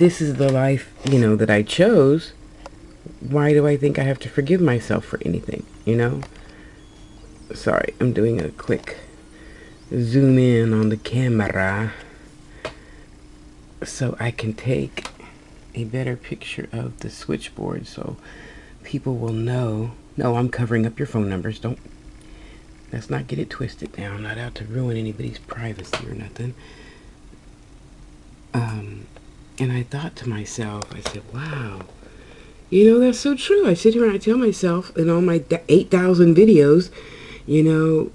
this is the life, you know, that I chose, why do I think I have to forgive myself for anything, you know? Sorry, I'm doing a quick zoom in on the camera so I can take a better picture of the switchboard so people will know. No, I'm covering up your phone numbers. Let's not get it twisted now. I'm not out to ruin anybody's privacy or nothing. And I thought to myself, I said, wow, you know, that's so true. I sit here and I tell myself in all my 8,000 videos, you know,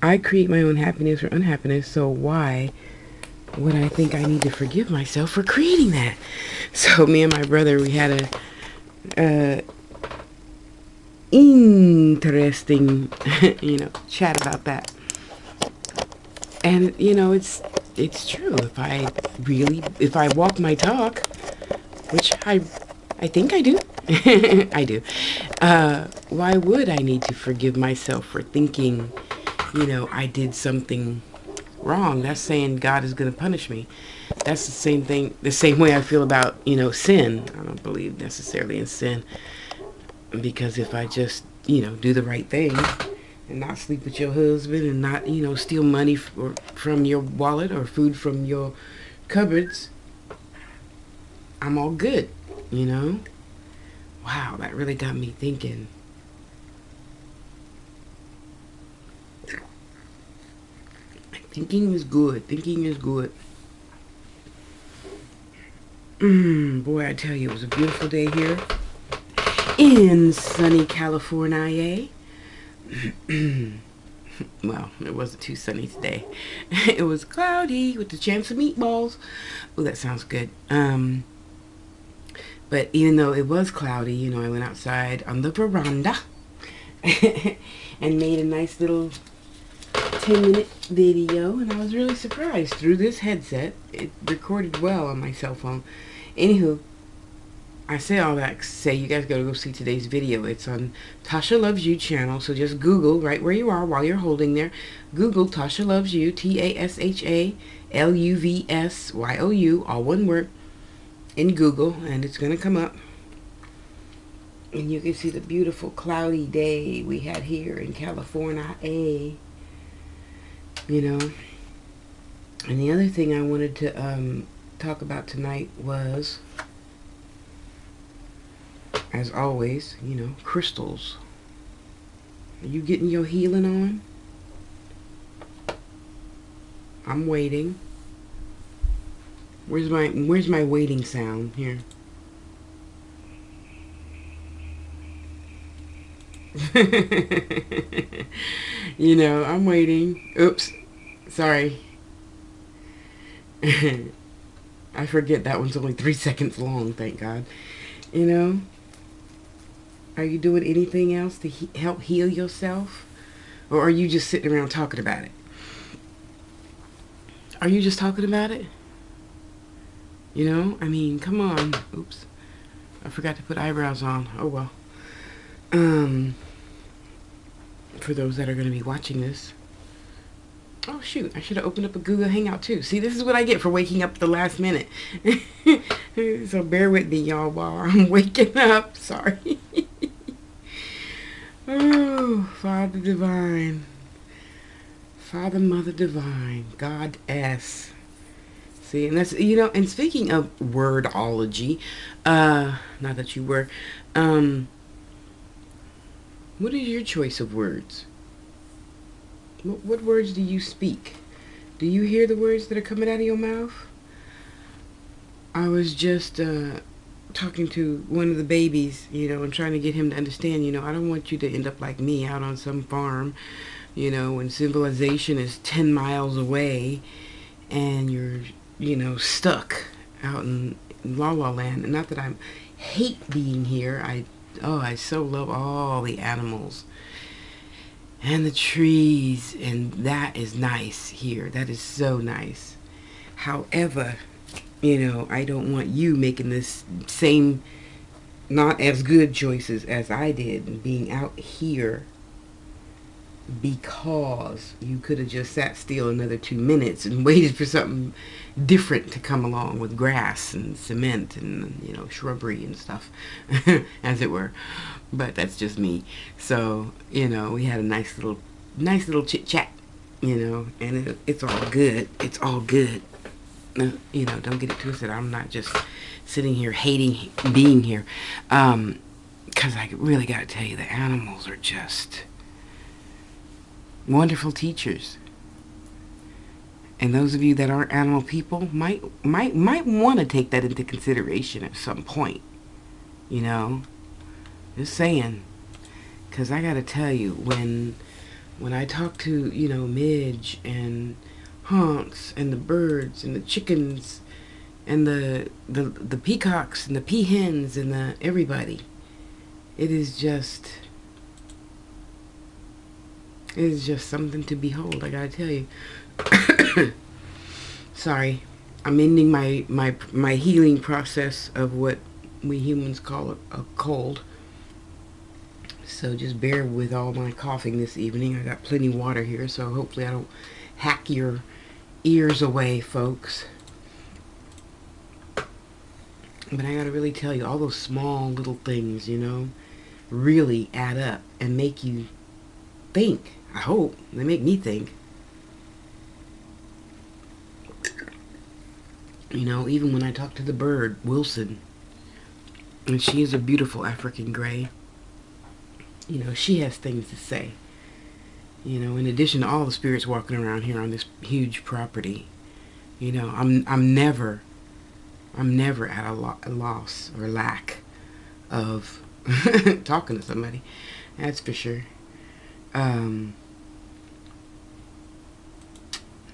I create my own happiness or unhappiness, so why would I think I need to forgive myself for creating that? So me and my brother, we had a interesting, you know, chat about that. And, you know, it's true. If I walk my talk, which I think I do, I do, why would I need to forgive myself for thinking, you know, I did something wrong? That's saying God is going to punish me. That's the same thing, the same way I feel about, you know, sin. I don't believe necessarily in sin, because if I just, you know, do the right thing and not sleep with your husband and not, you know, steal money from your wallet or food from your cupboards, I'm all good, you know? Wow, that really got me thinking. Thinking is good. Thinking is good. Boy, I tell you, it was a beautiful day here in sunny California. Well, it wasn't too sunny today. It was cloudy with the chance of meatballs. Oh, that sounds good. But even though it was cloudy, you know, I went outside on the veranda and made a nice little 10-minute video, and I was really surprised. Through this headset, it recorded well on my cell phone. Anywho, I say all that to say you guys gotta go see today's video. It's on Tasha Loves You channel, so just Google right where you are while you're holding there. Google Tasha Loves You, TASHALUVSYOU, all one word, in Google, and it's gonna come up. And you can see the beautiful cloudy day we had here in California, you know. And the other thing I wanted to talk about tonight was, as always, you know, crystals. Are you getting your healing on? I'm waiting. Where's my waiting sound here? You know, I'm waiting. Oops. Sorry. I forget that one's only 3 seconds long, thank God. You know? Are you doing anything else to help heal yourself? Or are you just sitting around talking about it? Are you just talking about it? You know? I mean, come on. Oops. I forgot to put eyebrows on. Oh, well. For those that are going to be watching this. Oh, shoot. I should have opened up a Google Hangout, too. See, this is what I get for waking up at the last minute. So bear with me, y'all, while I'm waking up. Sorry. Oh, Father Divine. Father, Mother Divine. Goddess. See, and that's, you know, and speaking of wordology, not that you were, what is your choice of words? What words do you speak? Do you hear the words that are coming out of your mouth? I was just talking to one of the babies, you know, and trying to get him to understand, you know, I don't want you to end up like me out on some farm, you know, when civilization is 10 miles away and you're, you know, stuck out in La La Land. And not that I hate being here. I so love all the animals and the trees, and that is nice here. That is so nice. However, you know, I don't want you making this same not as good choices as I did, and being out here because you could have just sat still another 2 minutes and waited for something different to come along with grass and cement and, you know, shrubbery and stuff, as it were. But that's just me. So, you know, we had a nice little chit chat, you know, and it's all good. It's all good. You know, don't get it twisted. I'm not just sitting here hating being here. Because I really got to tell you, the animals are just wonderful teachers. And those of you that aren't animal people might want to take that into consideration at some point. You know, just saying. Because I got to tell you, when I talk to, you know, Midge and Hunks and the birds and the chickens and the peacocks and the peahens and the everybody, it is just something to behold. I gotta tell you. Sorry, I'm ending my healing process of what we humans call a cold. So just bear with all my coughing this evening. I got plenty of water here, so hopefully I don't hack your ears away, folks. But I gotta really tell you, all those small little things, you know, really add up and make you think. I hope they make me think. You know, even when I talk to the bird, Wilson, and she is a beautiful African gray, you know, she has things to say. You know, in addition to all the spirits walking around here on this huge property, you know, I'm never at a loss or lack of talking to somebody. That's for sure.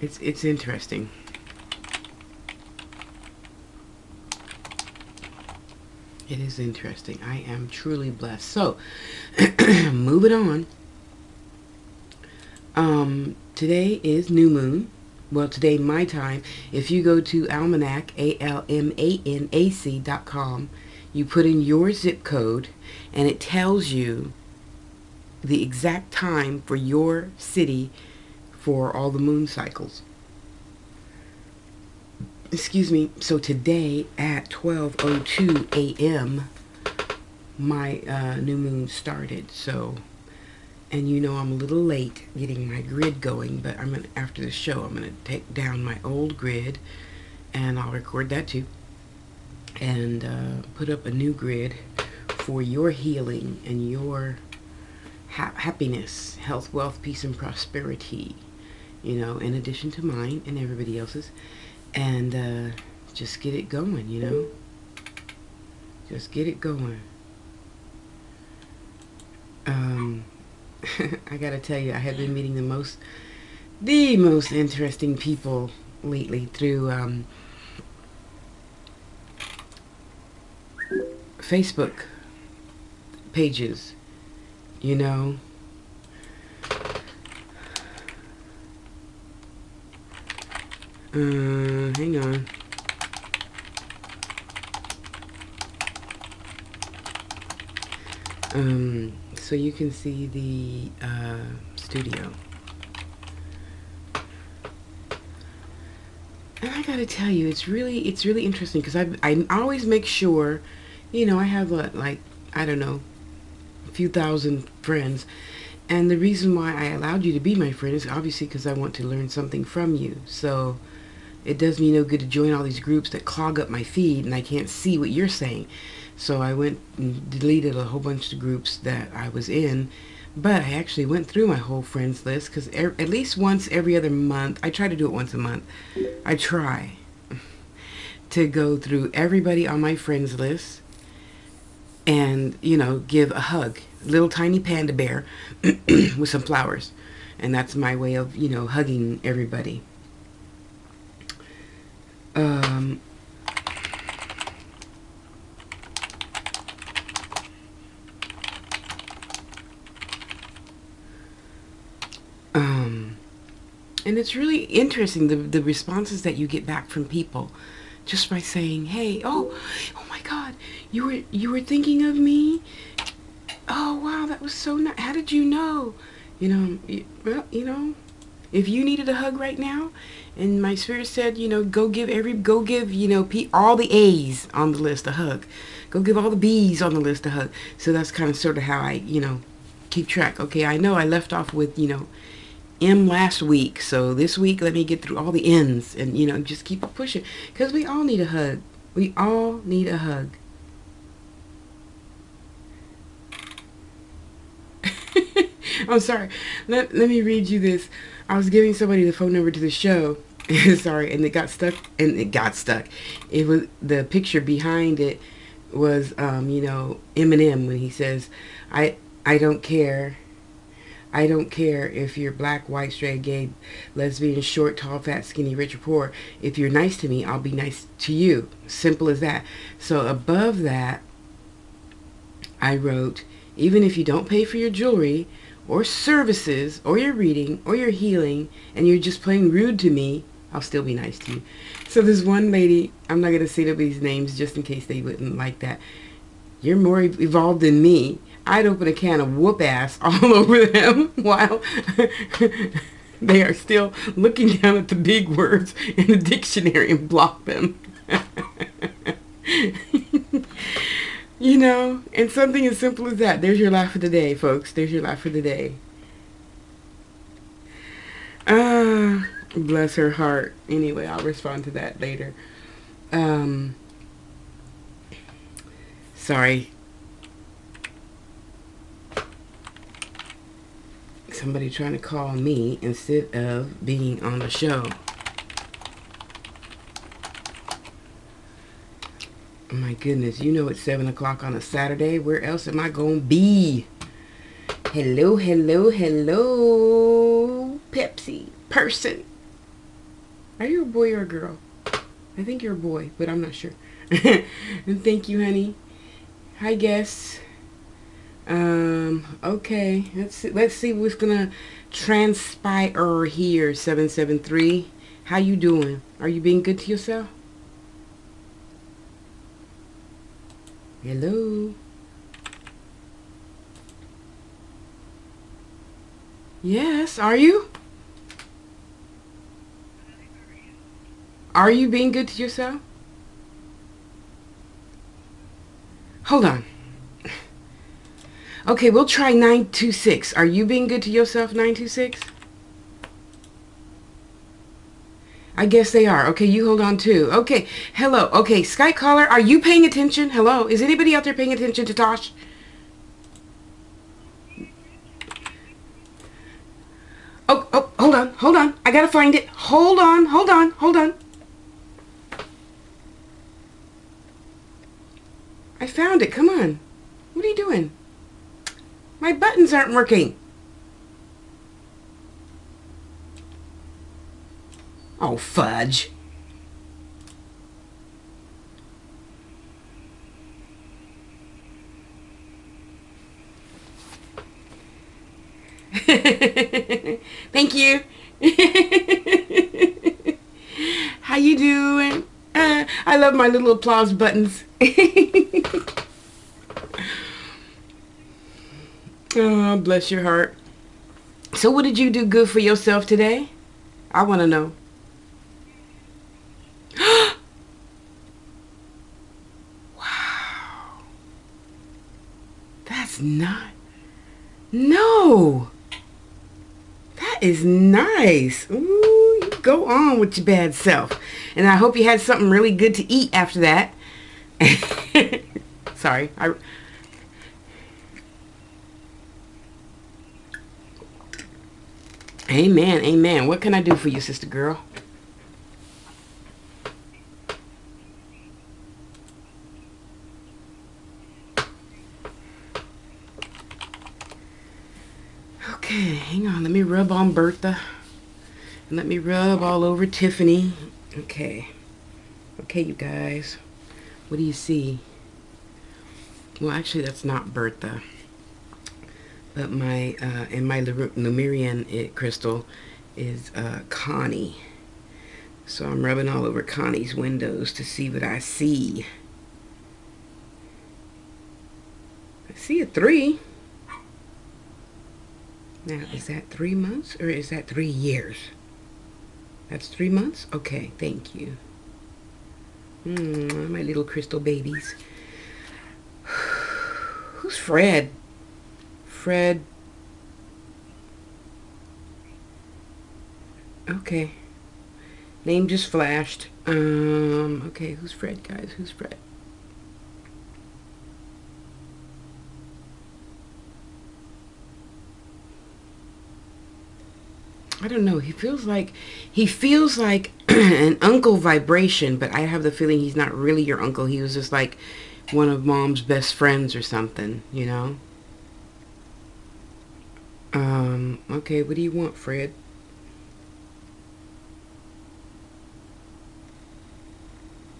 It's interesting. It is interesting. I am truly blessed. So, moving on. Today is new moon. Well, today my time. If you go to almanac, almanac.com, you put in your zip code, and it tells you the exact time for your city for all the moon cycles. Excuse me. So today at 12:02 a.m. my new moon started. So, and you know I'm a little late getting my grid going, but after the show I'm gonna take down my old grid, and I'll record that too, and put up a new grid for your healing and your happiness, health, wealth, peace, and prosperity. You know, in addition to mine and everybody else's. And just get it going, you know. Just get it going. I gotta tell you, I have been meeting the most interesting people lately through Facebook pages, you know. Hang on. So you can see the studio. And I gotta tell you, it's really interesting, because I always make sure, you know, I have like, I don't know, a few thousand friends. And the reason why I allowed you to be my friend is obviously because I want to learn something from you. So it does me no good to join all these groups that clog up my feed and I can't see what you're saying. So I went and deleted a whole bunch of groups that I was in. But I actually went through my whole friends list, because at least once every other month, I try to do it once a month. I try to go through everybody on my friends list and, you know, give a hug. Little tiny panda bear with some flowers. And that's my way of, you know, hugging everybody. And it's really interesting, the responses that you get back from people just by saying, hey, oh my God, you were thinking of me? Oh wow, that was so nice. How did you know? Well, if you needed a hug right now, and my spirit said, go give, all the A's on the list a hug. Go give all the B's on the list a hug. So that's kind of sort of how I, keep track. Okay, I know I left off with, M last week. So this week, let me get through all the N's and, just keep it pushing. Because we all need a hug. We all need a hug. I'm sorry. Let me read you this. I was giving somebody the phone number to the show. Sorry, and it got stuck. It was the picture behind it was Eminem when he says, I don't care. I don't care if you're black, white, straight, gay, lesbian, short, tall, fat, skinny, rich, or poor. If you're nice to me, I'll be nice to you. Simple as that. So above that, I wrote, even if you don't pay for your jewelry or services or your reading or your healing and you're just plain rude to me, I'll still be nice to you. So there's one lady, I'm not going to say nobody's names just in case they wouldn't like that. You're more evolved than me. I'd open a can of whoop ass all over them while they are still looking down at the big words in the dictionary and block them. And something as simple as that. There's your laugh of the day, folks. There's your laugh of the day. Bless her heart. Anyway, I'll respond to that later. Sorry. Somebody trying to call me instead of being on the show. Oh my goodness, it's 7 o'clock on a Saturday. Where else am I going to be? Hello, hello, hello, Pepsi person. Are you a boy or a girl? I think you're a boy, but I'm not sure. And thank you, honey. Hi, guests. Okay. Let's see what's gonna transpire here. 773. How you doing? Are you being good to yourself? Hello. Yes. Are you? Are you being good to yourself? Hold on. Okay, we'll try 926. Are you being good to yourself, 926? I guess they are. Okay, you hold on too. Okay, hello. Okay, Skype caller, are you paying attention? Hello? Is anybody out there paying attention to Tosh? Oh, hold on. I gotta find it. Hold on. I found it. Come on. What are you doing? My buttons aren't working. Oh, fudge. Thank you. How you doing? I love my little applause buttons. Oh, bless your heart. So what did you do good for yourself today? I want to know. Wow. That's not... No. That is nice. Ooh, you go on with your bad self. And I hope you had something really good to eat after that. Sorry. Amen, amen. What can I do for you, sister girl? Okay, hang on. Let me rub on Bertha. And let me rub all over Tiffany. Okay. Okay, you guys. What do you see? Well, actually, that's not Bertha. But my, in my Lemurian crystal is Connie. So I'm rubbing all over Connie's windows to see what I see. I see a 3. Now, is that 3 months or is that 3 years? That's 3 months? Okay, thank you. My little crystal babies. Who's Fred? Fred. Okay. Name just flashed. Okay, who's Fred, guys? Who's Fred? I don't know. He feels like an uncle vibration, but I have the feeling he's not really your uncle. He was just like one of mom's best friends or something, you know? Okay, what do you want, Fred?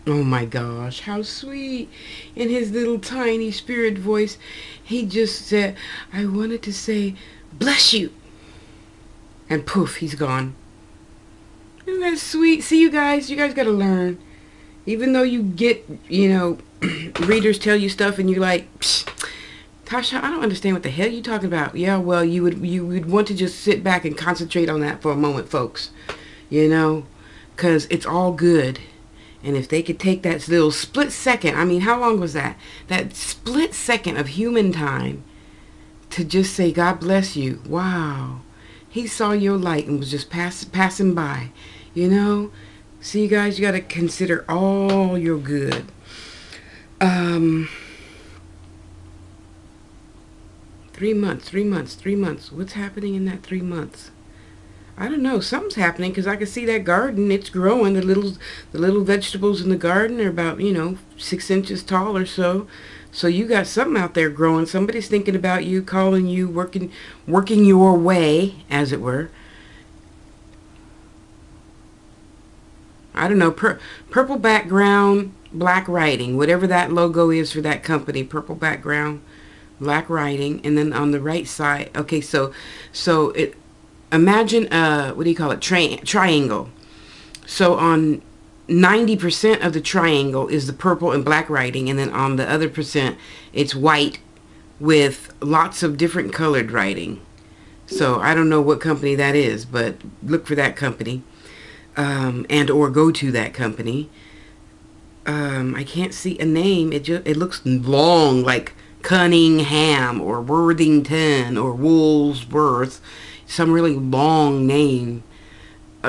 Oh my gosh, how sweet. In his little tiny spirit voice, he just said, I wanted to say, bless you. And poof, he's gone. Isn't that sweet? See, you guys gotta learn. Even though you get, readers tell you stuff and you're like, psh, Tasha, I don't understand what the hell you talking about. Yeah, well, you would want to just sit back and concentrate on that for a moment, folks. Because it's all good. And if they could take that little split second, I mean, how long was that? That split second of human time to just say, God bless you. Wow. He saw your light and was just passing by. See, you guys, you got to consider all your good. 3 months, 3 months, 3 months. What's happening in that 3 months? I don't know. Something's happening because I can see that garden. It's growing. The little vegetables in the garden are about 6 inches tall or so. So you got something out there growing. Somebody's thinking about you, calling you, working your way, as it were. I don't know. Purple background, black writing. Whatever that logo is for that company. Purple background, black writing, and then on the right side. Okay, so it. Imagine what do you call it? Triangle. So on 90% of the triangle is the purple and black writing, and then on the other percent, it's white with lots of different colored writing. So I don't know what company that is, but look for that company, and or go to that company. I can't see a name. It looks long, like Cunningham or Worthington or Woolsworth, some really long name.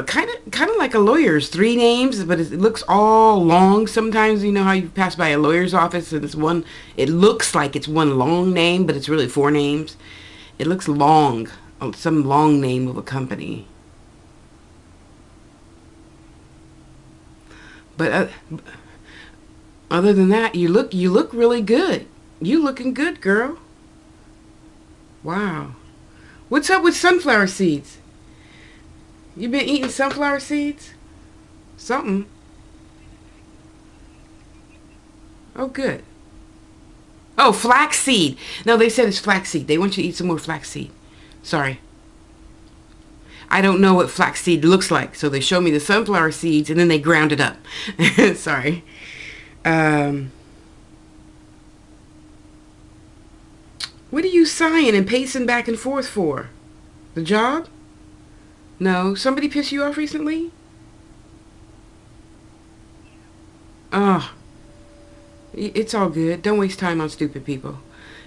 Kind of like a lawyer's 3 names, but it looks all long. Sometimes you know how you pass by a lawyer's office and it looks like it's one long name, but it's really 4 names. It looks long, some long name of a company. But other than that, you look really good. You looking good, girl. Wow. What's up with sunflower seeds? You been eating sunflower seeds? Something. Oh, good. Oh, flaxseed. No, they said it's flaxseed. They want you to eat some more flaxseed. Sorry. I don't know what flaxseed looks like, so they show me the sunflower seeds and then they ground it up. Sorry. What are you sighing and pacing back and forth for? The job? No. Somebody pissed you off recently? Oh. It's all good. Don't waste time on stupid people.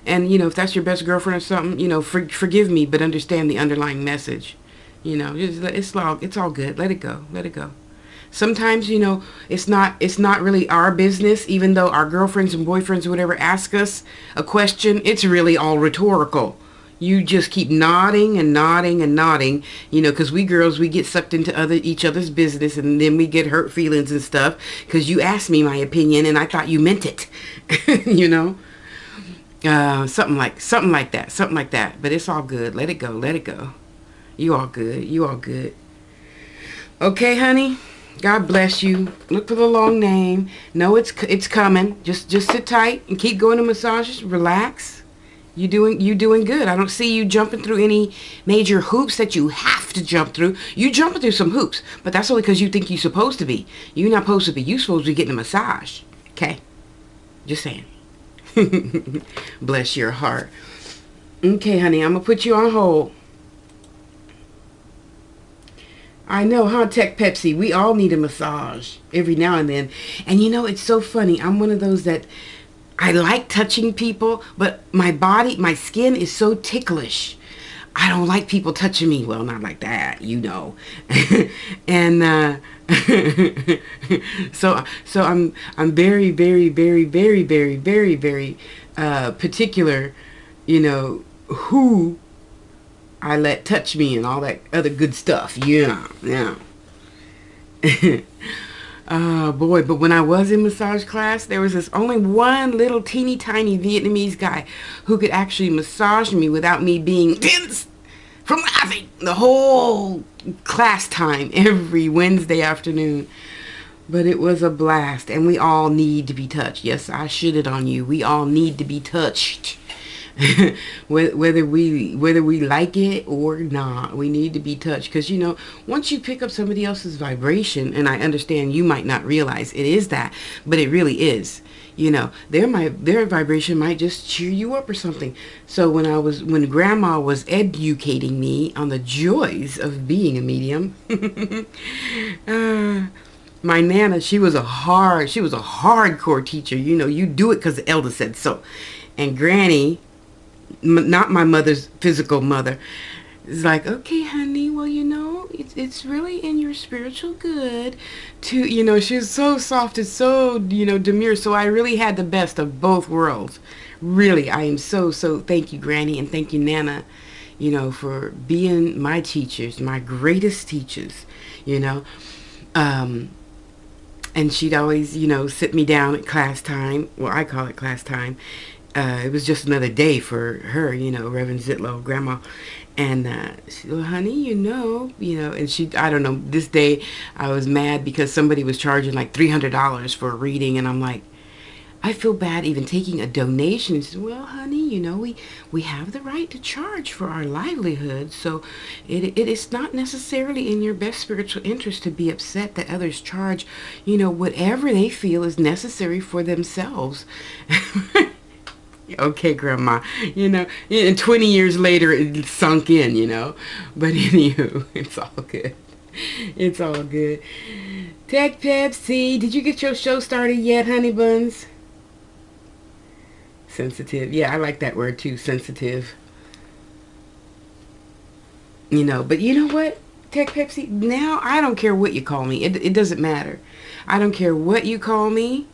And, if that's your best girlfriend or something, forgive me, but understand the underlying message. It's all good. Let it go. Let it go. Sometimes, it's not really our business, even though our girlfriends and boyfriends or whatever ask us a question. It's really all rhetorical. You just keep nodding and nodding and nodding, because we girls, we get sucked into each other's business, and then we get hurt feelings and stuff because you asked me my opinion and I thought you meant it. Something like that. But it's all good. Let it go. Let it go. You all good. You all good. Okay, honey. God bless you. Look for the long name. No, it's coming. Just sit tight and keep going to massages. Relax. You doing good. I don't see you jumping through any major hoops that you have to jump through. You jumping through some hoops, but that's only because you think you're supposed to be. You're not supposed to be. You're supposed to be getting a massage. Okay? Just saying. Bless your heart. Okay, honey, I'm gonna put you on hold. I know, huh, Tech Pepsi? We all need a massage every now and then. And you know, it's so funny. I'm one of those that I like touching people, but my body, my skin is so ticklish. I don't like people touching me. Well, not like that, you know. And so I'm very, very, very, very, very, very, very particular, you know, who I let touch me and all that other good stuff. Yeah, yeah. Oh boy, but when I was in massage class, there was this only one little teeny tiny Vietnamese guy who could actually massage me without me being tense from laughing the whole class time every Wednesday afternoon. But it was a blast, and we all need to be touched. Yes, I shit it on you. We all need to be touched. whether we like it or not, we need to be touched, because you know, once you pick up somebody else's vibration, and I understand you might not realize it is that, but it really is. You know, their vibration might just cheer you up or something. So when grandma was educating me on the joys of being a medium, my nana, she was a hardcore teacher. You know, you do it because the elder said so. And granny, not my mother's physical mother, is like, okay, honey, well, you know, it's really in your spiritual good to, you know, she's so soft and so, you know, demure. So I really had the best of both worlds. Really, I am so thank you, granny, and thank you, nana, you know, for being my teachers, my greatest teachers, you know. And she'd always, you know, sit me down at class time. Well, I call it class time. It was just another day for her, you know, Reverend Zitlow, grandma. And she, well, honey, you know, and she, I don't know, this day I was mad because somebody was charging like $300 for a reading. And I'm like, I feel bad even taking a donation. She said, well, honey, you know, we have the right to charge for our livelihood. So it is not necessarily in your best spiritual interest to be upset that others charge, you know, whatever they feel is necessary for themselves. Okay, grandma, you know, and 20 years later it sunk in, you know, but anywho, it's all good. It's all good. Tech Pepsi, did you get your show started yet, honey buns? Sensitive. Yeah, I like that word too, sensitive. You know, but you know what, Tech Pepsi, now I don't care what you call me. It doesn't matter. I don't care what you call me,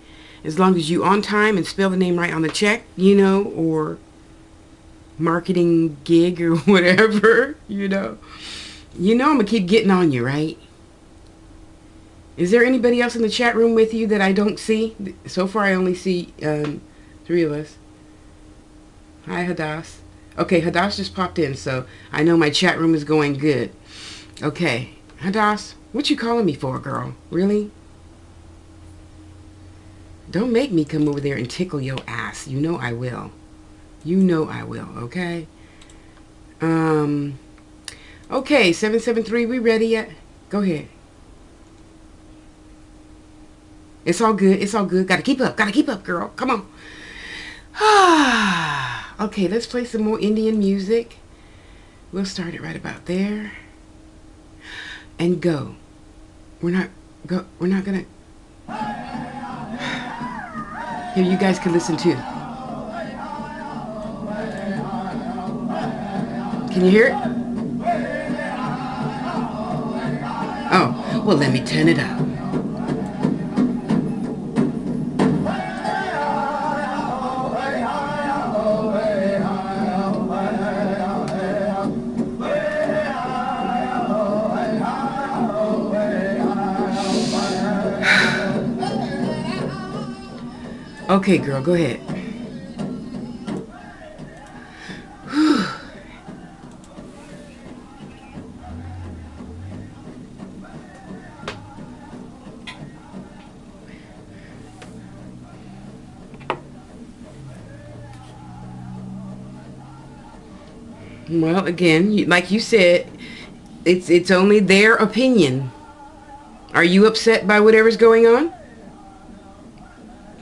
as long as you on time and spell the name right on the check, you know, or marketing gig or whatever, you know. You know I'm going to keep getting on you, right? Is there anybody else in the chat room with you that I don't see? So far I only see 3 of us. Hi, Hadass. Okay, Hadass just popped in, so I know my chat room is going good. Okay, Hadass, what you calling me for, girl? Really? Don't make me come over there and tickle your ass. You know I will. You know I will, okay? Okay, 773, we ready yet? Go ahead. It's all good. It's all good. Gotta keep up. Gotta keep up, girl. Come on. Okay, let's play some more Indian music. We'll start it right about there. And go. We're not gonna... Here, you guys can listen too. Can you hear it? Oh, well, let me turn it up. Okay, girl, go ahead. Well, again, like you said, it's only their opinion. Are you upset by whatever's going on?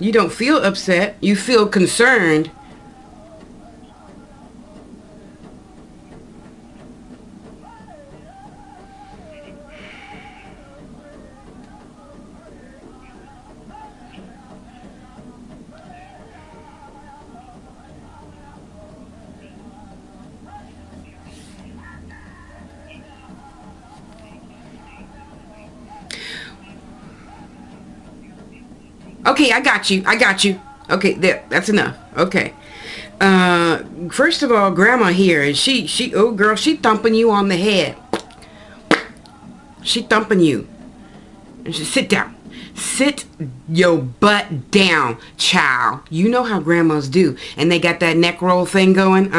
You don't feel upset. You feel concerned. Okay, I got you. I got you. Okay, there. That's enough. Okay. First of all, Grandma here, and oh girl, she thumping you on the head. She thumping you. And she, sit down. Sit your butt down, child. You know how grandmas do. And they got that neck roll thing going.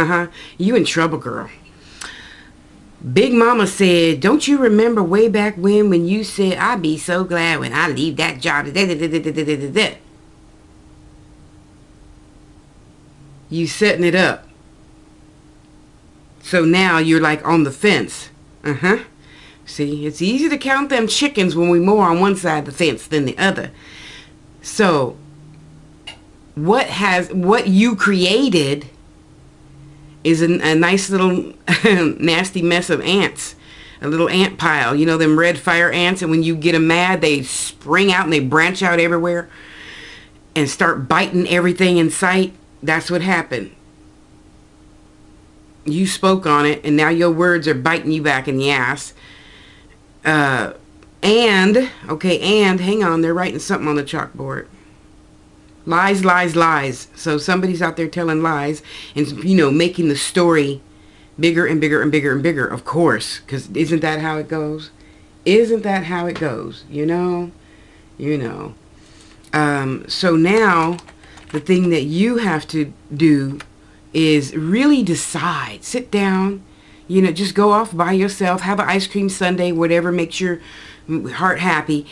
You in trouble, girl. Big Mama said, don't you remember way back when you said, I'd be so glad when I leave that job. You setting it up. So now you're like on the fence. See, it's easy to count them chickens when we more on one side of the fence than the other. So, what you created is a nice little nasty mess of ants. A little ant pile. You know them red fire ants, and when you get them mad, they spring out and they branch out everywhere and start biting everything in sight. That's what happened. You spoke on it, and now your words are biting you back in the ass. And hang on, they're writing something on the chalkboard. Lies, lies, lies. So somebody's out there telling lies and, you know, making the story bigger and bigger and bigger and bigger, of course, because isn't that how it goes? Isn't that how it goes? You know? So now the thing that you have to do is really decide. Sit down. You know, just go off by yourself, have an ice cream sundae, whatever makes your heart happy,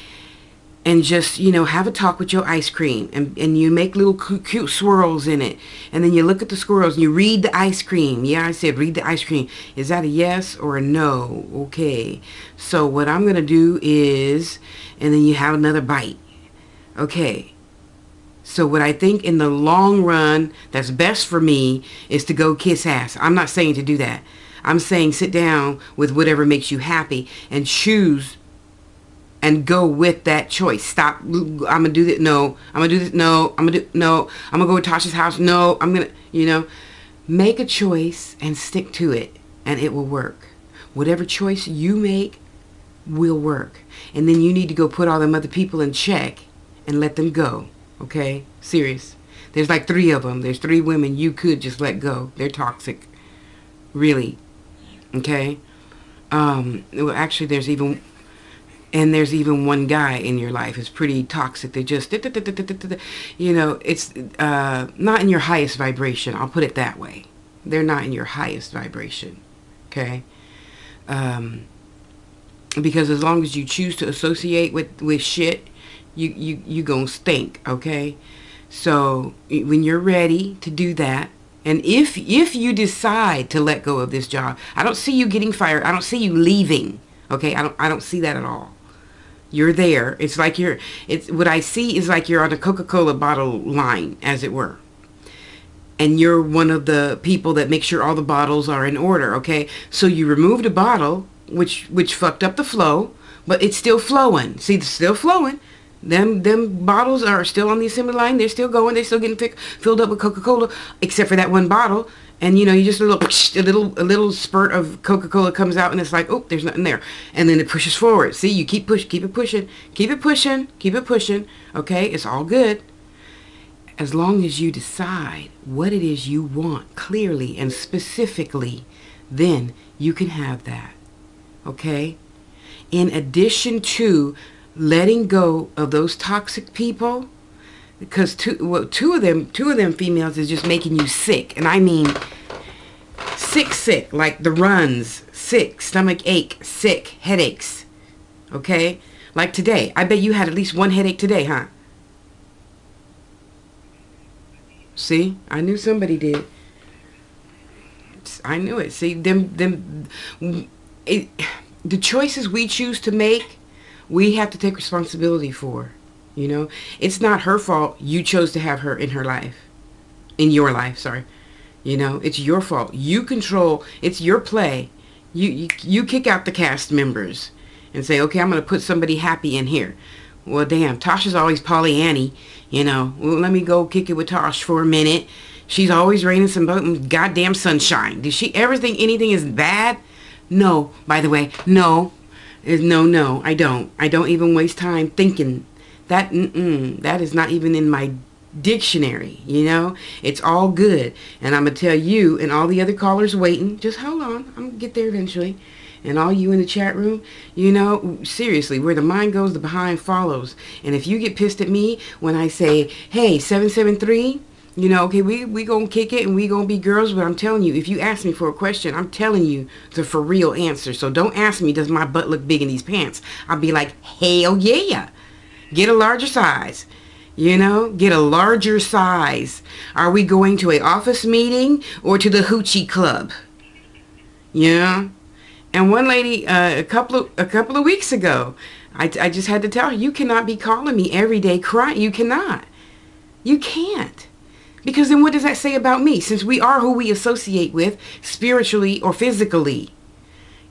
and just, you know, have a talk with your ice cream, and you make little cute swirls in it, and then you look at the swirls and you read the ice cream. Yeah, I said read the ice cream. Is that a yes or a no? Okay, so what I'm gonna do is, and then you have another bite. Okay, so what I think in the long run that's best for me is to go kiss ass. I'm not saying to do that. I'm saying sit down with whatever makes you happy and choose and go with that choice. Stop. I'm going to do this. No. I'm going to do this. No. I'm going to do. No. I'm going to go to Tasha's house. No. I'm going to, you know, make a choice and stick to it, and it will work. Whatever choice you make will work. And then you need to go put all them other people in check and let them go. Okay? Serious. There's like 3 of them. There's 3 women you could just let go. They're toxic. Really. Okay? Well, actually, there's even one guy in your life who's pretty toxic. They just, you know, it's not in your highest vibration. I'll put it that way. They're not in your highest vibration. Okay? Because as long as you choose to associate with shit, you gonna stink. Okay? So when you're ready to do that, and if you decide to let go of this job, I don't see you getting fired. I don't see you leaving. Okay, I don't see that at all. You're there. It's like what I see is like you're on a Coca-Cola bottle line, as it were. And you're one of the people that make sure all the bottles are in order. Okay, so you removed a bottle, which fucked up the flow, but it's still flowing. See, it's still flowing. Them bottles are still on the assembly line. They're still going. They're still getting filled up with Coca-Cola, except for that one bottle. And you know, you just a little spurt of Coca-Cola comes out, and it's like, oh, there's nothing there, and then it pushes forward. See, you keep it pushing. Okay, it's all good. As long as you decide what it is you want clearly and specifically, then you can have that. Okay. In addition to letting go of those toxic people, because two of them females is just making you sick, and I mean sick, like the runs, sick, stomach ache, sick, headaches. Okay, like today, I bet you had at least one headache today, huh? See, I knew somebody did. I knew it. See, the choices we choose to make, we have to take responsibility for. You know, it's not her fault you chose to have her in her life. In your life, sorry. You know, it's your fault. You control, it's your play. You kick out the cast members and say, okay, I'm going to put somebody happy in here. Well, damn, Tasha's always Pollyanny, you know. Well, let me go kick it with Tosh for a minute. She's always raining some goddamn sunshine. Does she ever think anything is bad? No, by the way, no. No, I don't. I don't even waste time thinking That is not even in my dictionary, you know. It's all good. And I'm going to tell you and all the other callers waiting, just hold on, I'm going to get there eventually. And all you in the chat room, you know, seriously, where the mind goes, the behind follows. And if you get pissed at me when I say, hey, 773, you know, okay, we gonna kick it and we gonna be girls, but I'm telling you, if you ask me for a question, I'm telling you the for real answer. So don't ask me, does my butt look big in these pants? I'll be like, hell yeah. Get a larger size. You know, get a larger size. Are we going to a office meeting or to the hoochie club? Yeah. And one lady, a couple of weeks ago, I just had to tell her, you cannot be calling me every day crying. You cannot. You can't. Because then what does that say about me? Since we are who we associate with spiritually or physically.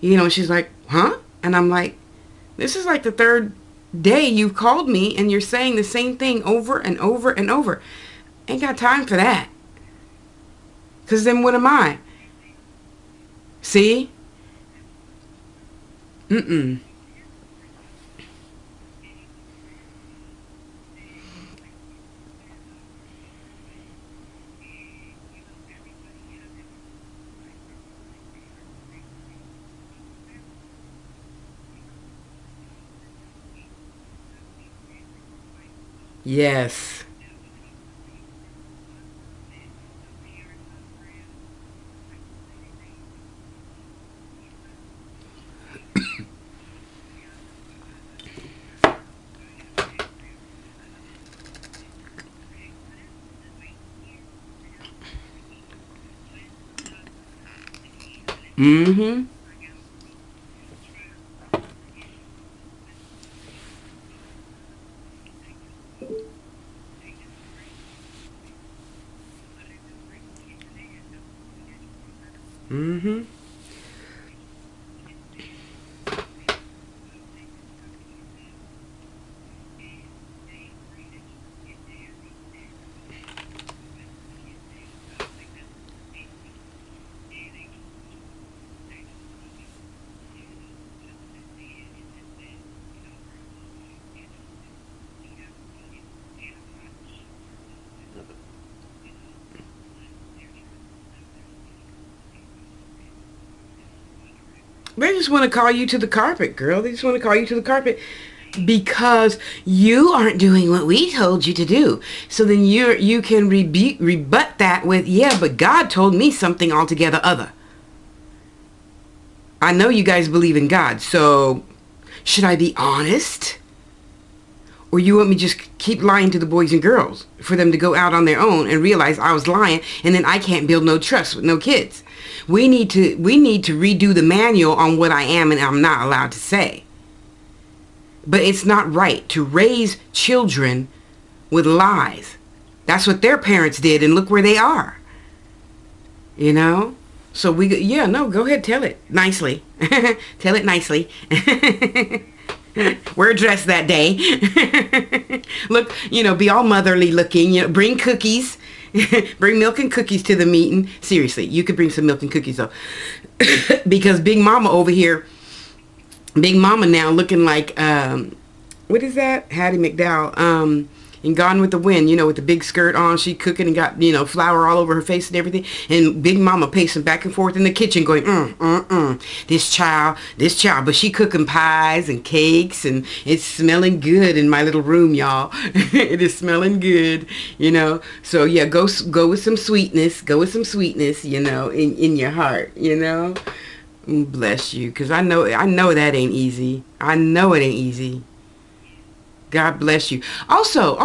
You know, she's like, huh? And I'm like, this is like the third day you've called me and you're saying the same thing over and over and over. Ain't got time for that. Because then what am I? See? Mm-mm. Yes. Mm-hmm. Mm-hmm. They just want to call you to the carpet, girl. They just want to call you to the carpet because you aren't doing what we told you to do. So then you can rebut that with, yeah, but God told me something altogether other. I know you guys believe in God, so should I be honest? Or you want me to just keep lying to the boys and girls for them to go out on their own and realize I was lying, and then I can't build no trust with no kids. We need to redo the manual on what I am and I'm not allowed to say. But it's not right to raise children with lies. That's what their parents did, and look where they are. You know? So yeah, no, go ahead, tell it nicely. Tell it nicely. Wear a dress that day. Look, you know, be all motherly looking. You know, bring cookies. Bring milk and cookies to the meeting. Seriously, you could bring some milk and cookies though. Because Big Mama over here, Big Mama now looking like, what is that? Hattie McDowell. And Gone with the Wind, you know, with the big skirt on, she cooking and got, you know, flour all over her face and everything. And Big Mama pacing back and forth in the kitchen going, this child. But she cooking pies and cakes, and it's smelling good in my little room, y'all. It is smelling good, you know. So yeah, go with some sweetness. Go with some sweetness, you know, in your heart, you know. Bless you, because I know that ain't easy. I know it ain't easy. God bless you. Also,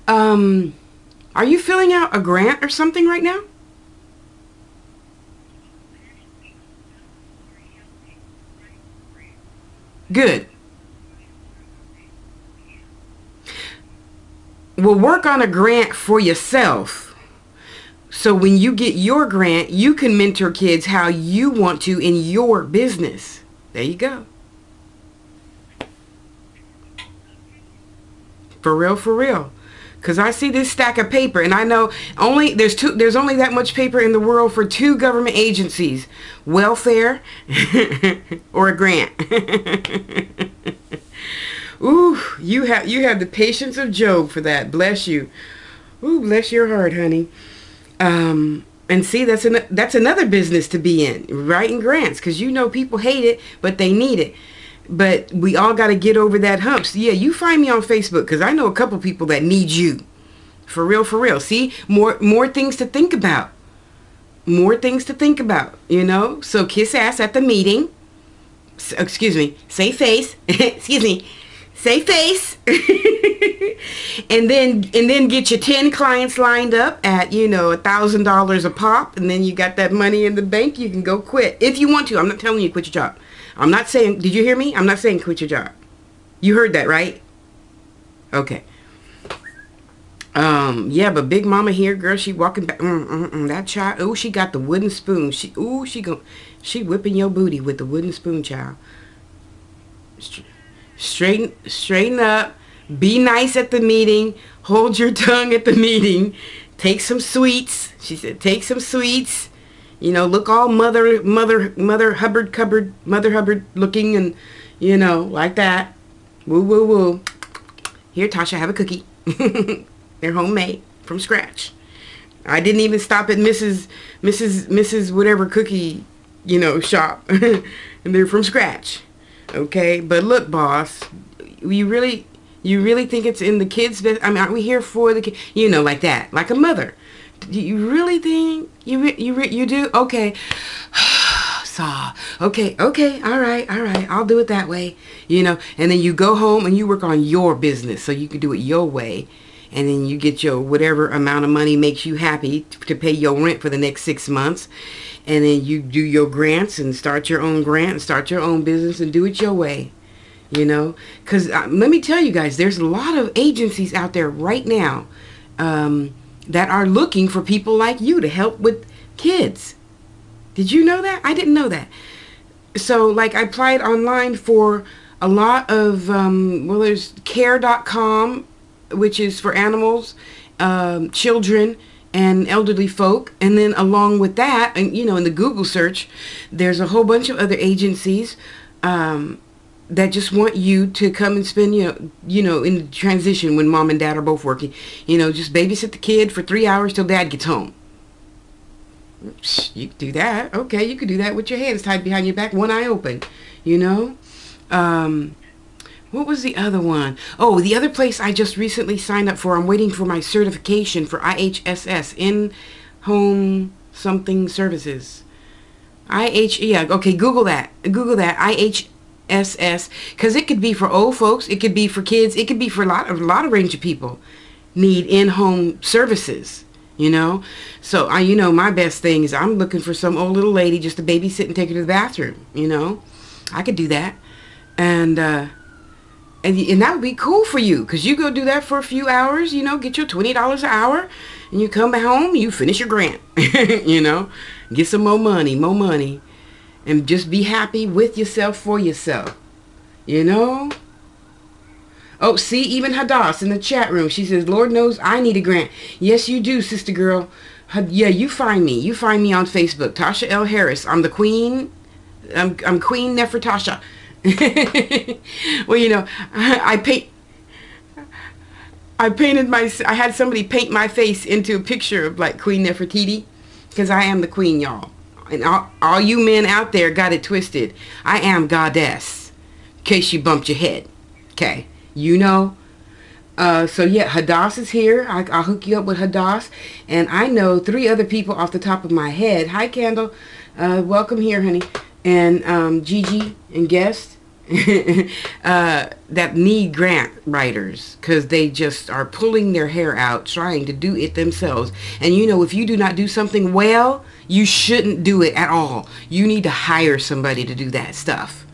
are you filling out a grant or something right now? Good. Well, work on a grant for yourself. So when you get your grant, you can mentor kids how you want to in your business. There you go. For real, for real. Because I see this stack of paper, and I know there's only that much paper in the world for two government agencies: welfare or a grant. Ooh, you have the patience of Job for that. Bless you. Ooh, bless your heart, honey. And see, that's another business to be in, writing grants, because you know people hate it, but they need it. But we all got to get over that hump. So yeah, you find me on Facebook, because I know a couple people that need you. For real, for real. See, more things to think about. More things to think about, you know? So kiss ass at the meeting. Excuse me. Say face. Excuse me. Say face. and then get your 10 clients lined up at, $1,000 a pop, and then you got that money in the bank. You can go quit if you want to. I'm not telling you to quit your job. I'm not saying, did you hear me? I'm not saying quit your job. You heard that, right? Okay. Yeah, but Big Mama here, girl, she walking back. That child, oh, she got the wooden spoon. She whipping your booty with the wooden spoon, child. Straighten up. Be nice at the meeting. Hold your tongue at the meeting. Take some sweets. She said, take some sweets. Look all Mother Hubbard looking, and like that. Woo woo woo. Here, Tasha, have a cookie. They're homemade from scratch. I didn't even stop at Mrs. whatever cookie, shop. And they're from scratch. Okay, but look, boss, you really think it's in the kids' best? I mean, aren't we here for the kids? Like that, like a mother. Do you really think you do? Okay. Okay, all right, I'll do it that way, and then you go home and you work on your business so you can do it your way, and then you get your whatever amount of money makes you happy to pay your rent for the next 6 months, and then you do your grants and start your own grant and start your own business and do it your way, because let me tell you guys, there's a lot of agencies out there right now that are looking for people like you to help with kids. Did you know that? I didn't know that. So, like, I applied online for a lot of, there's care.com, which is for animals, children, and elderly folk. And then along with that, and in the Google search, there's a whole bunch of other agencies that just want you to come and spend, in the transition when mom and dad are both working, just babysit the kid for 3 hours till dad gets home. You could do that. Okay, you could do that with your hands tied behind your back, one eye open, what was the other one? Oh, the other place I just recently signed up for, I'm waiting for my certification for IHSS, in-home something services. Yeah, okay, Google that, IHSS, because it could be for old folks, it could be for kids, it could be for a lot of range of people need in-home services. So my best thing is I'm looking for some old little lady just to babysit and take her to the bathroom. I could do that, and that would be cool for you, because you go do that for a few hours. Get your $20 an hour, and you come back home, you finish your grant. Get some more money, and just be happy with yourself for yourself. Oh, see, even Hadass in the chat room, she says, Lord knows I need a grant. Yes, you do, sister girl. Yeah, you find me. You find me on Facebook, Tasha L. Harris. I'm the queen. I'm Queen Nefertasha. Well, I had somebody paint my face into a picture of like Queen Nefertiti, because I am the queen, y'all. And all you men out there got it twisted. I am goddess, in case you bumped your head. Okay. So yeah, Hadass is here. I'll hook you up with Hadass. And I know 3 other people off the top of my head. Hi, Candle. Welcome here, honey. And Gigi and Guest that need grant writers, because they just are pulling their hair out trying to do it themselves. And if you do not do something well, you shouldn't do it at all. You need to hire somebody to do that stuff.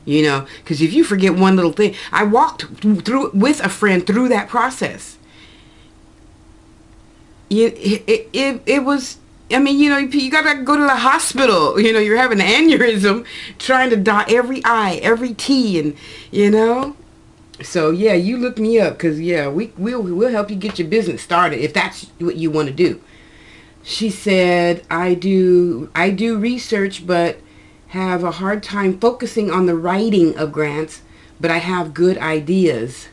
Because if you forget one little thing, I walked through with a friend through that process. It was, I mean, you gotta go to the hospital. You're having an aneurysm, trying to dot every I, every T, and So yeah, you look me up, because yeah, we'll help you get your business started if that's what you want to do. She said, I do research, but have a hard time focusing on the writing of grants but I have good ideas.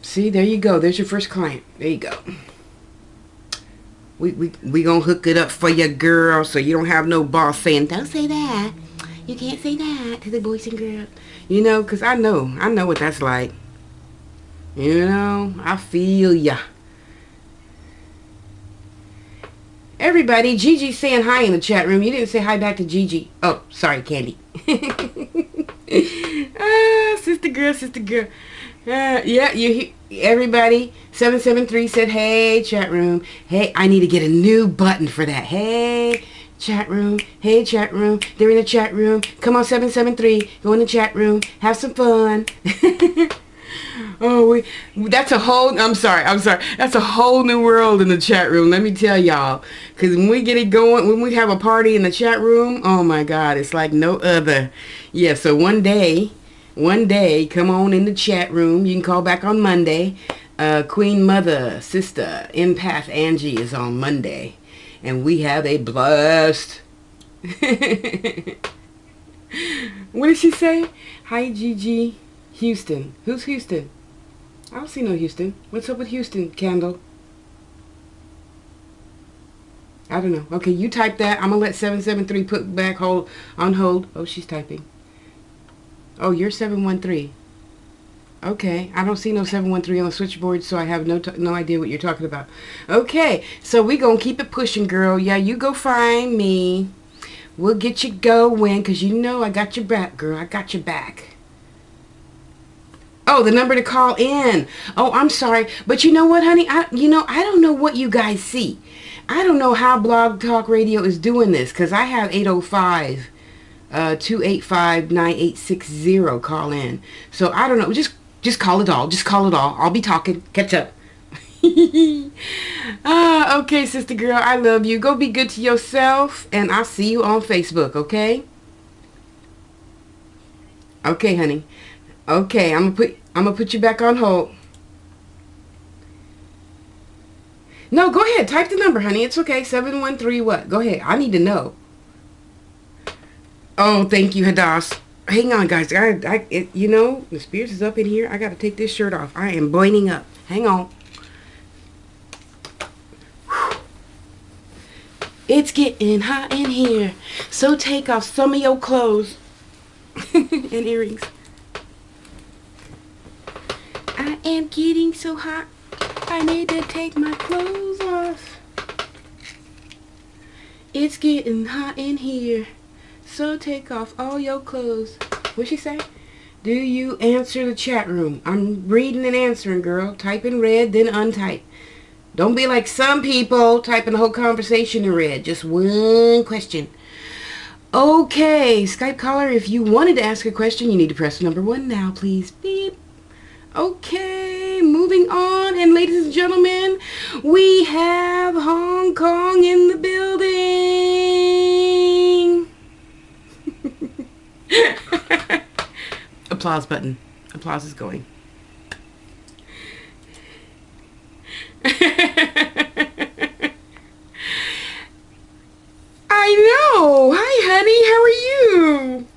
See, there you go. There's your first client. There you go. We gonna hook it up for you, girl, so you don't have no boss saying, don't say that. You can't say that to the boys and girls. You know, because I know what that's like. You know, I feel ya. Everybody, Gigi's saying hi in the chat room. You didn't say hi back to Gigi. Oh, sorry, Candy. Sister girl, sister girl. Yeah, everybody. 773 said, hey, chat room. Hey, I need to get a new button for that. Hey, chat room. Hey, chat room. They're in the chat room. Come on, 773. Go in the chat room. Have some fun. Oh, that's a whole, I'm sorry. That's a whole new world in the chat room. Let me tell y'all. Because when we get it going, when we have a party in the chat room, oh my God, it's like no other. Yeah, so one day, come on in the chat room. You can call back on Monday. Queen Mother, Sister, Empath Angie is on Monday. And we have a blast. What did she say? Hi, Gigi. Houston. Who's Houston? I don't see no Houston. What's up with Houston, Candle? I don't know. Okay, you type that. I'm going to let 773 put back on hold. Oh, she's typing. Oh, you're 713. Okay, I don't see no 713 on the switchboard, so I have no idea what you're talking about. Okay, so we going to keep it pushing, girl. Yeah, you go find me. We'll get you going, because you know I got your back, girl. I got your back. Oh, the number to call in. Oh, I'm sorry. But you know what, honey? I don't know what you guys see. I don't know how Blog Talk Radio is doing this, because I have 805-285-9860 call in. So I don't know. Just call it all. Just call it all. I'll be talking. Catch up. Okay, sister girl. I love you. Go be good to yourself, and I'll see you on Facebook, okay? Okay, honey. Okay, I'm gonna put you back on hold. No, go ahead. Type the number, honey. It's okay. 713 what? Go ahead. I need to know. Oh, thank you, Hadass. Hang on, guys. You know, the spirits is up in here. I gotta take this shirt off. I am boiling up. Hang on. It's getting hot in here. So take off some of your clothes and earrings. I am getting so hot, I need to take my clothes off. It's getting hot in here, so take off all your clothes. What'd she say? Do you answer the chat room? I'm reading and answering, girl. Type in red, then untype. Don't be like some people typing the whole conversation in red. Just one question. Okay, Skype caller, if you wanted to ask a question, you need to press number 1 now, please. Beep. Okay, moving on, and ladies and gentlemen, we have Hong Kong in the building. Applause button. Applause is going. I know. Hi, honey. How are you?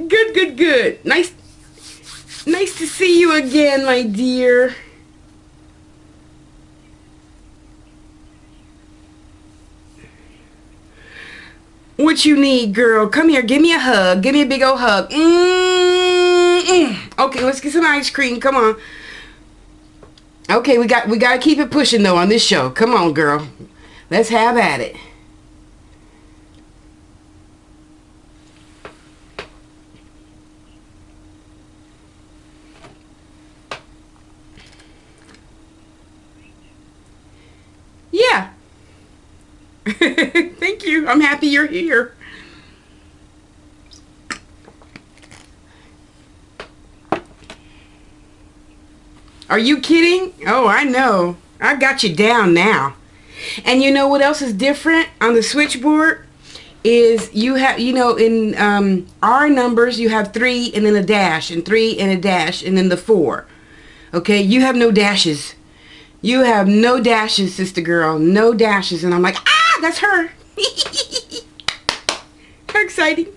Good, good, good. Nice to see you again, my dear. What you need, girl? Come here. Give me a hug. Give me a big old hug. Okay, let's get some ice cream. Come on. Okay, we got to keep it pushing though on this show. Come on, girl. Let's have at it. Yeah. Thank you. I'm happy you're here. Are you kidding? Oh, I know. I got you down now. And you know what else is different on the switchboard? Is you have, you know, in our numbers, you have 3 and then a dash, and 3 and a dash, and then the 4. Okay? You have no dashes. You have no dashes, sister girl. No dashes. And I'm like, ah, that's her. How exciting.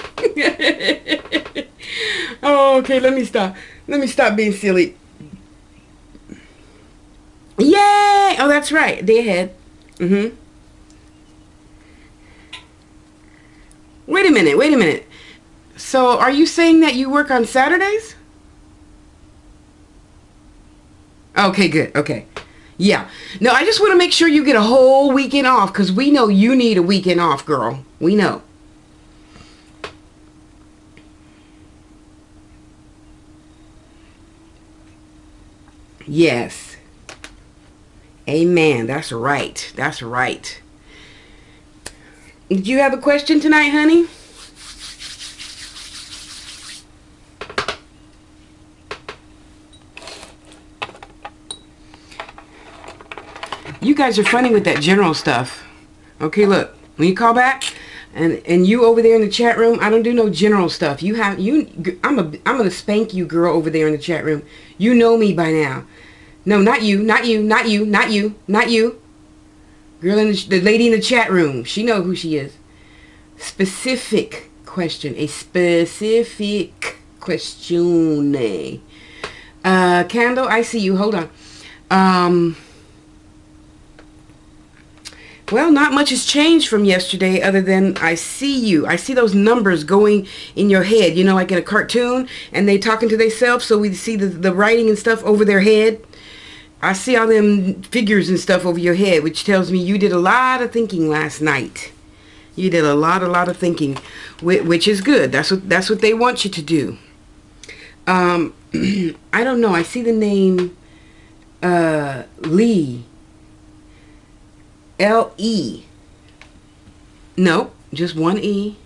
Oh, okay, let me stop. Let me stop being silly. Yay! Oh, that's right. Day ahead. Mm-hmm. Wait a minute. Wait a minute. So, are you saying that you work on Saturdays? Okay, good. Okay. Yeah. No, I just want to make sure you get a whole weekend off because we know you need a weekend off, girl. We know. Yes. Amen. That's right. That's right. Did you have a question tonight, honey? You guys are funny with that general stuff. Okay, look. When you call back, and you over there in the chat room, I don't do no general stuff. I'm gonna spank you, girl, over there in the chat room. You know me by now. No, not you, not you, not you, not you, not you. Girl in the lady in the chat room. She know who she is. Specific question. A specific question. Candle, I see you. Hold on. Well, not much has changed from yesterday other than I see you. I see those numbers going in your head, you know, like in a cartoon, and they talking to themselves, so we see the writing and stuff over their head. I see all them figures and stuff over your head, which tells me you did a lot of thinking last night. You did a lot of thinking, which is good. That's what they want you to do. I don't know. I see the name Lee. L-E. Nope, just one E.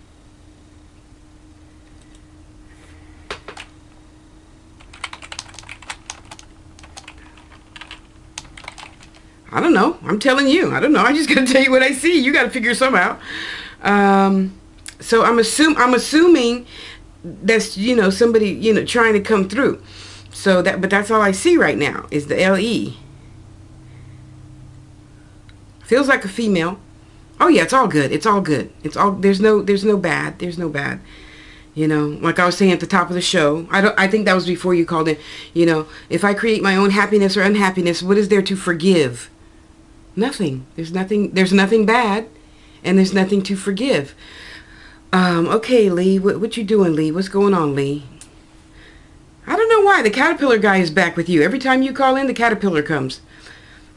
I don't know. I'm telling you. I don't know. I just gotta tell you what I see. You gotta figure some out. So I'm assuming that's, you know, somebody, you know, trying to come through. So but that's all I see right now is the L-E. Feels like a female. Oh yeah, it's all good. It's all good. It's all there's no bad. There's no bad. You know, like I was saying at the top of the show, I think that was before you called in. You know, if I create my own happiness or unhappiness, what is there to forgive? Nothing. There's nothing bad, and there's nothing to forgive. Okay, Lee, what you doing, Lee? What's going on, Lee? I don't know why the caterpillar guy is back with you. Every time you call in, the caterpillar comes.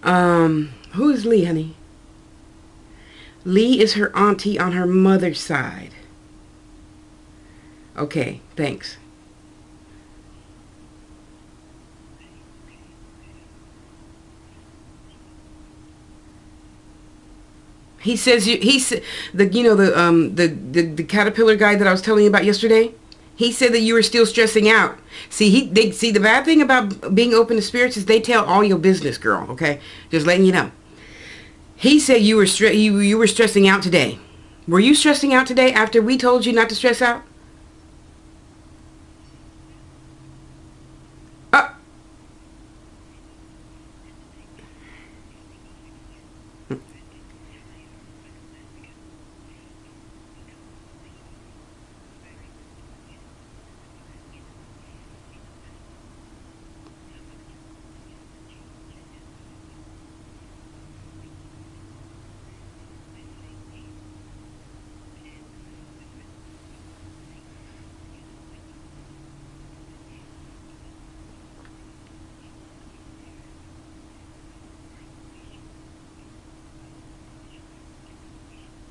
Who is Lee, honey? Lee is her auntie on her mother's side. Okay, thanks. He says the caterpillar guy that I was telling you about yesterday. He said that you were still stressing out. See the bad thing about being open to spirits is they tell all your business, girl. Okay, just letting you know. He said you were you were stressing out today. Were you stressing out today after we told you not to stress out? Uh,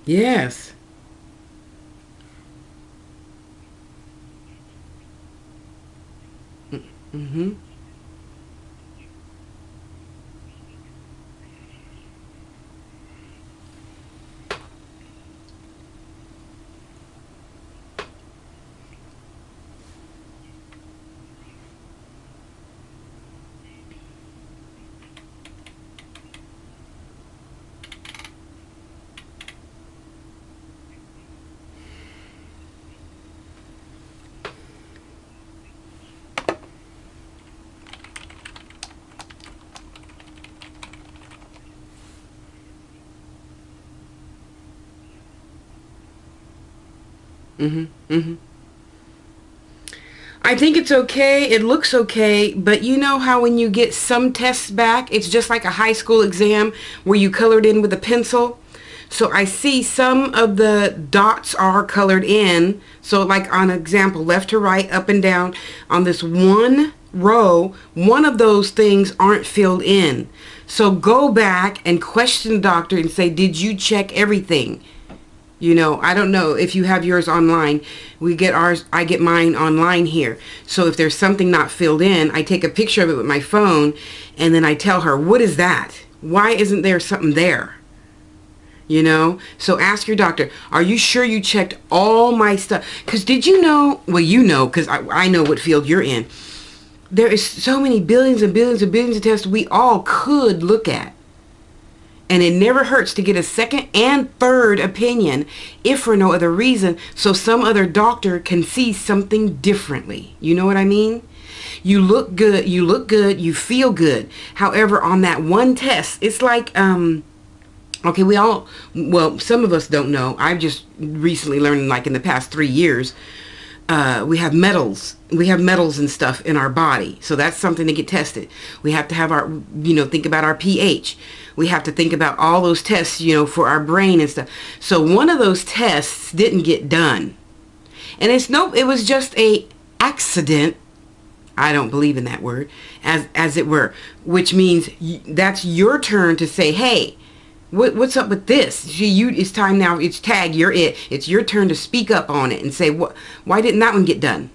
yes. Mm-hmm. Mm-hmm. Mm-hmm. I think it's okay. It looks okay. But you know how when you get some tests back, it's just like a high school exam where you colored in with a pencil. So I see some of the dots are colored in. So like on example, left to right, up and down, on this one row, one of those things aren't filled in. So go back and question the doctor and say, did you check everything? You know, I don't know if you have yours online. We get ours, I get mine online here. So if there's something not filled in, I take a picture of it with my phone and then I tell her, what is that? Why isn't there something there? You know, so ask your doctor, are you sure you checked all my stuff? Because did you know, well, you know, because I know what field you're in. There is so many billions and billions and billions of tests we all could look at. And it never hurts to get a second and third opinion, if for no other reason, so some other doctor can see something differently. You know what I mean? You look good, you feel good. However, on that one test, it's like, okay, well, some of us don't know. I've just recently learned, like in the past 3 years, we have metals. We have metals and stuff in our body. So that's something to get tested. We have to have our, you know, think about our pH. We have to think about all those tests, you know, for our brain and stuff. So one of those tests didn't get done. And it was just a accident. I don't believe in that word, as it were, which means that's your turn to say, hey, what's up with this? It's time now. It's tag. You're it. It's your turn to speak up on it and say, why didn't that one get done?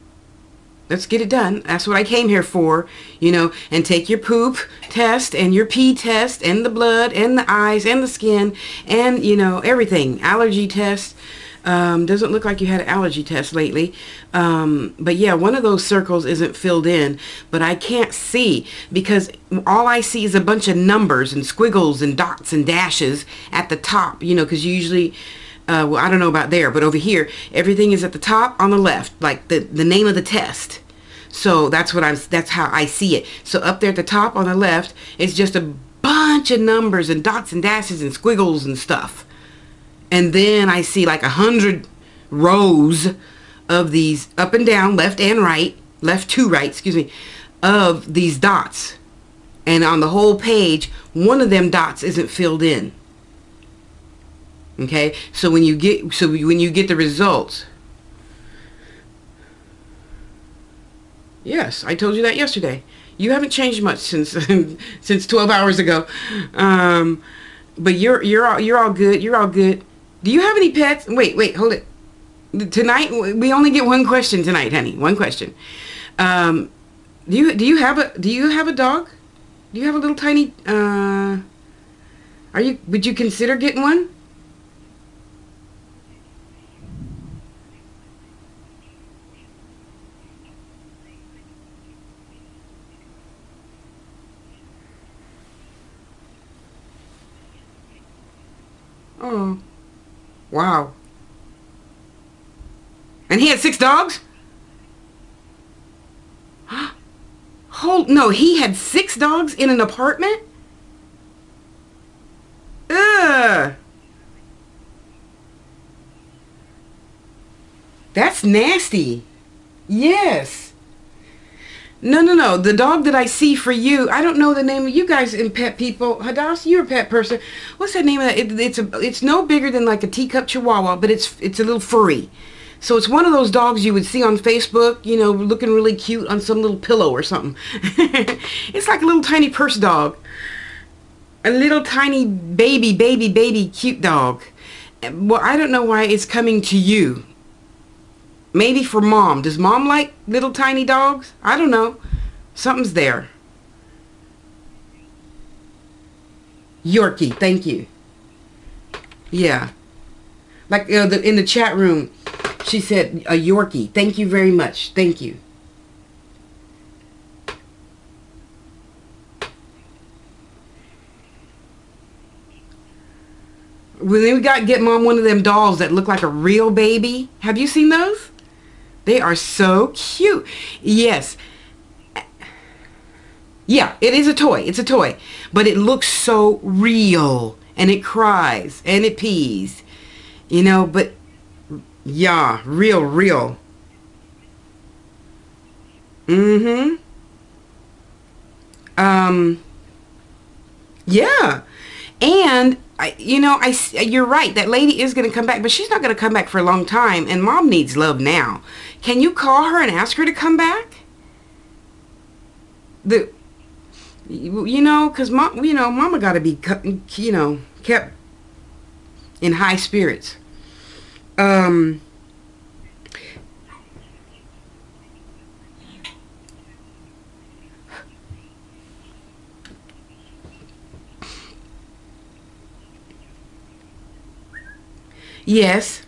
Let's get it done. That's what I came here for, you know, and take your poop test and your pee test and the blood and the eyes and the skin and, you know, everything. Allergy test. Doesn't look like you had an allergy test lately. But yeah, one of those circles isn't filled in, but I can't see because all I see is a bunch of numbers and squiggles and dots and dashes at the top, you know, because usually, well, I don't know about there, but over here, everything is at the top on the left, like the name of the test. So that's how I see it. So up there at the top on the left, it's just a bunch of numbers and dots and dashes and squiggles and stuff. And then I see like 100 rows of these up and down, left and right, left to right, excuse me, of these dots. And on the whole page, one of them dots isn't filled in. Okay, so when you get the results, yes, I told you that yesterday. You haven't changed much since since 12 hours ago. But you're all good. You're all good. Do you have any pets? Wait, hold it. Tonight we only get one question tonight, honey. One question. Do you have a dog? Do you have a little tiny? Would you consider getting one? Oh, wow. And he had 6 dogs? No, he had 6 dogs in an apartment? Ugh. That's nasty. Yes. No. The dog that I see for you, I don't know the name of you guys in pet people. Hadass, you're a pet person. What's the name of that? It's no bigger than like a teacup chihuahua, but it's a little furry. So it's one of those dogs you would see on Facebook, you know, looking really cute on some little pillow or something. It's like a little tiny purse dog. A little tiny baby cute dog. Well, I don't know why it's coming to you. Maybe for mom. Does mom like little tiny dogs? I don't know. Something's there. Yorkie, thank you. Yeah. Like in the chat room, she said a Yorkie. Thank you very much. Thank you. Well, then we got to get mom one of them dolls that look like a real baby. Have you seen those? They are so cute. Yes. Yeah, it is a toy. It's a toy. But it looks so real. And it cries. And it pees. You know, but... yeah, real. Mm-hmm. Um, yeah. And you're right. That lady is going to come back, but she's not going to come back for a long time. And mom needs love now. Can you call her and ask her to come back? The, because mama got to be, kept in high spirits. Um, yes,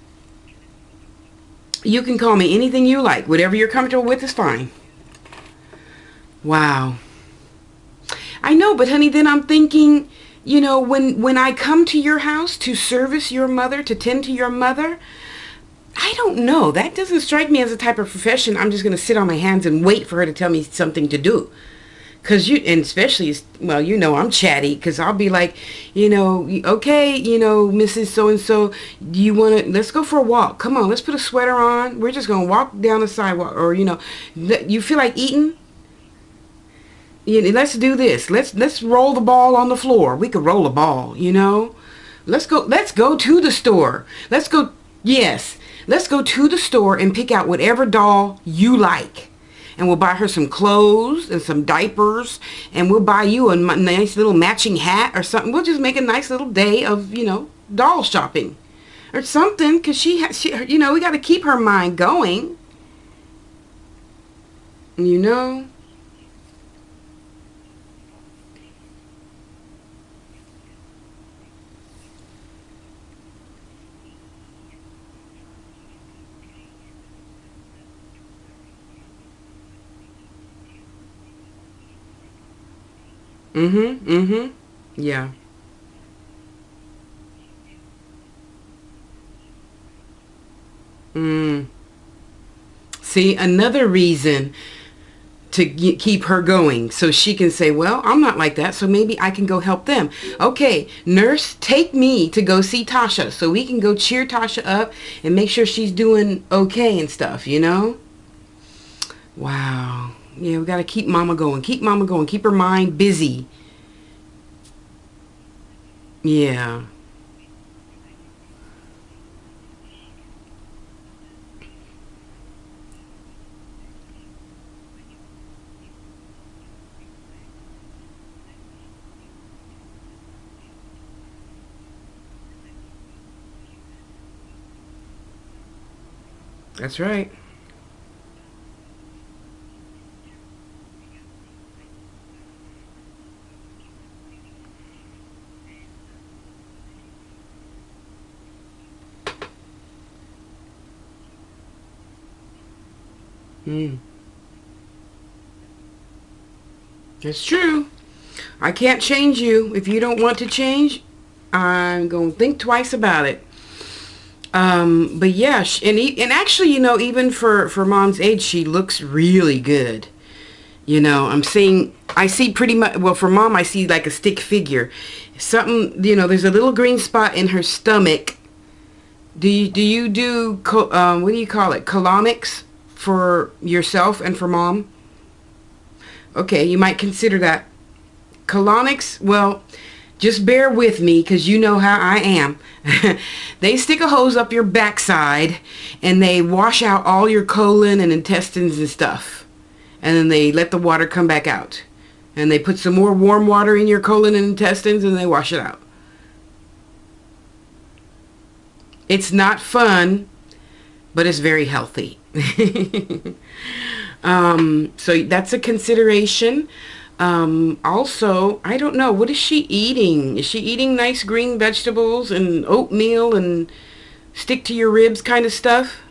you can call me anything you like. Whatever you're comfortable with is fine. Wow. I know, but honey, then I'm thinking, when I come to your house to service your mother, to tend to your mother, I don't know. That doesn't strike me as a type of profession I'm just going to sit on my hands and wait for her to tell me something to do. Cause and especially, well, I'm chatty. Cause I'll be like, okay, Mrs. So and so, let's go for a walk. Come on, let's put a sweater on. We're just gonna walk down the sidewalk, or you feel like eating. Let's do this. Let's roll the ball on the floor. We could roll a ball. Let's go. Let's go to the store. Let's go. Yes, let's go to the store and pick out whatever doll you like. And we'll buy her some clothes and some diapers, and we'll buy you a nice little matching hat or something. We'll just make a nice little day of, doll shopping or something, because we got to keep her mind going, you know. Mm-hmm, mm-hmm. Yeah. Mm. See, another reason to keep her going, so she can say, well, I'm not like that, so maybe I can go help them. Okay, nurse, take me to go see Tasha so we can go cheer Tasha up and make sure she's doing okay and stuff. Wow. Yeah, we got to keep mama going. Keep mama going. Keep her mind busy. Yeah. That's right. Mm. It's true. I can't change you. If you don't want to change, I'm going to think twice about it. But yeah, and actually, even for mom's age, she looks really good. I see pretty much, well, for mom, I see like a stick figure. Something, there's a little green spot in her stomach. Do you do, what do you call it? Colonics for yourself and for mom? Okay, you might consider that. Colonics, well, just bear with me because you know how I am. They stick a hose up your backside and they wash out all your colon and intestines and stuff. And then they let the water come back out. And they put some more warm water in your colon and intestines and they wash it out. It's not fun, but it's very healthy. So that's a consideration. Also, I don't know, what is she eating? Is she eating nice green vegetables and oatmeal and stick to your ribs kind of stuff?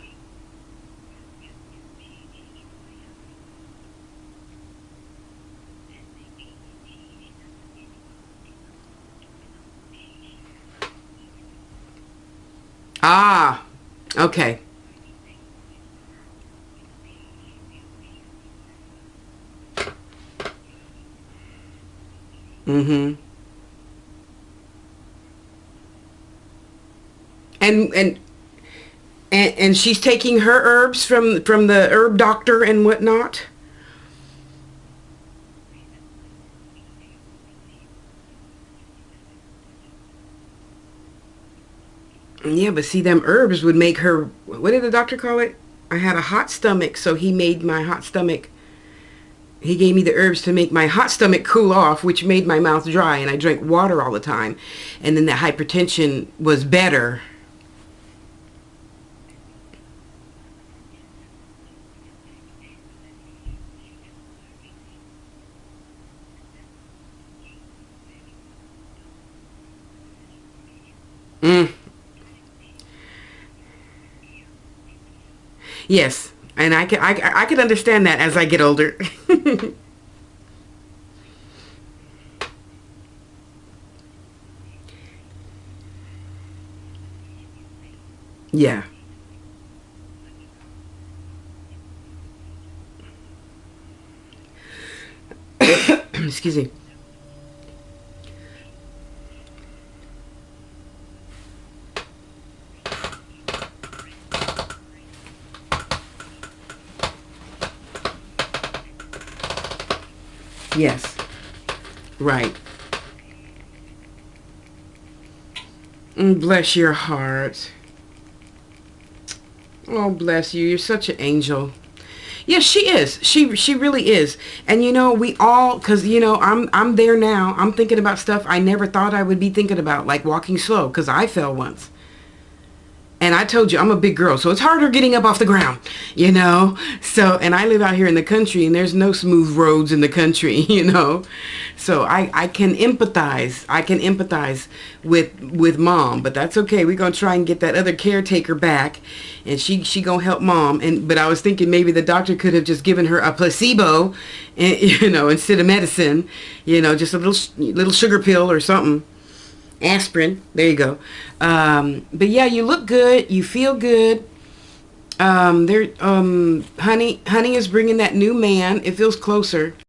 Ah, okay. Mm-hmm. And and and she's taking her herbs from the herb doctor and whatnot. Yeah, but see, them herbs would make her, what did the doctor call it? I had a hot stomach, so he made my hot stomach, he gave me the herbs to make my hot stomach cool off, which made my mouth dry, and I drank water all the time. And then the hypertension was better. Mm, yes, and I can understand that as I get older. Yeah. Excuse me. Yes. Right. Bless your heart. Oh, bless you. You're such an angel. Yes, she is. She really is. And you know, we all, cause you know, I'm there now. I'm thinking about stuff I never thought I would be thinking about, like walking slow, cause I fell once. And I told you, I'm a big girl, so it's harder getting up off the ground, you know? So, and I live out here in the country, and there's no smooth roads in the country, you know? So I can empathize. I can empathize with mom, but that's okay. We're going to try and get that other caretaker back, and she going to help mom. But I was thinking maybe the doctor could have just given her a placebo, you know, instead of medicine, you know, just a little sugar pill or something. Aspirin. There you go. But yeah, you look good. You feel good. Honey is bringing that new man. It feels closer.